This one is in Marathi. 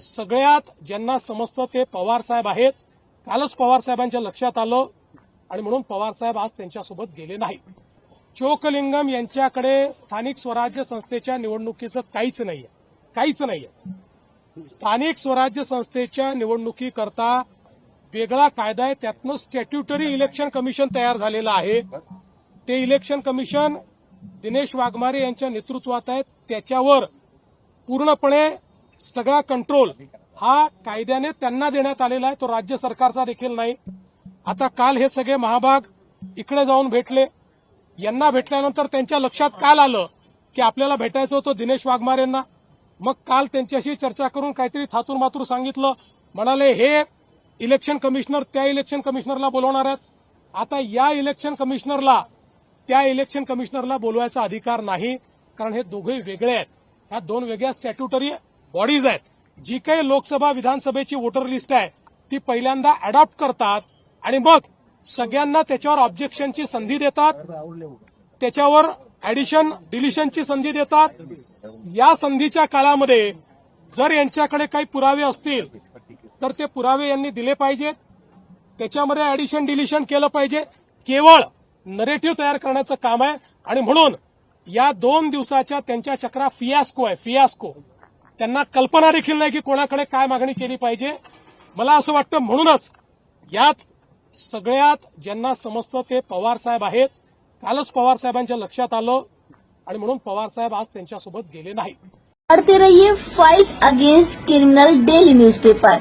सगळ्यात ज्यांना समजतं ते पवार साहेब आहेत. कालच पवार साहेबांच्या लक्षात आलं आणि म्हणून पवार साहेब आज त्यांच्यासोबत गेले नाही. चोकलिंगम यांच्याकडे स्थानिक स्वराज्य संस्थेच्या निवडणुकीचं काहीच नाहीये. स्थानिक स्वराज्य संस्थेच्या निवडणुकीकरता वेगळा कायदा आहे. त्यातनं स्टॅट्युटरी इलेक्शन कमिशन तयार झालेलं आहे. ते इलेक्शन कमिशन दिनेश वाघमारे यांच्या नेतृत्वात आहे. त्याच्यावर पूर्णपणे सगळा कंट्रोल हा कायद्याने त्यांना देण्यात आलेला आहे. तो राज्य सरकारचा देखील नाही. आता काल हे सगळे महाभाग इकडे जाऊन भेटले. यांना भेटल्यानंतर त्यांच्या लक्षात काल आलं की आपल्याला भेटायचं होतं दिनेश वाघमारेंना. मग काल त्यांच्याशी चर्चा करून काहीतरी थातूर मातूर सांगितलं. म्हणाले हे इलेक्शन कमिशनर त्या इलेक्शन कमिशनरला बोलवणार आहेत. आता या इलेक्शन कमिशनरला त्या इलेक्शन कमिशनरला बोलवायचा अधिकार नाही, कारण हे दोघे वेगळे आहेत. ह्या दोन वेगळ्या स्टॅट्युटरी बॉडीज आहेत. जी काही लोकसभा विधानसभेची वोटर लिस्ट आहे ती पहिल्यांदा अडॉप्ट करतात आणि मग सगळ्यांना त्याच्यावर ऑब्जेक्शनची संधी देतात, त्याच्यावर ऍडिशन डिलिशनची संधी देतात. या संधीच्या काळामध्ये जर यांच्याकडे काही पुरावे असतील तर ते पुरावे यांनी दिले पाहिजेत. त्याच्यामध्ये ऍडिशन डिलिशन केलं पाहिजे. केवळ नरेटिव्ह तयार करण्याचं काम आहे. आणि म्हणून या 2 दिवसाच्या त्यांच्या चक्रा फियास्को. त्यांना कल्पना देखील नाही की कोणाकडे काय मागणी केली पाहिजे. मला असं वाटतं म्हणूनच यात सगळ्यात ज्यांना समजतं ते पवार साहेब आहेत. कालच पवार साहेबांच्या लक्षात आलं आणि म्हणून पवार साहेब आज त्यांच्यासोबत गेले नाही. पढ़ते रहिए fight against criminal daily newspaper.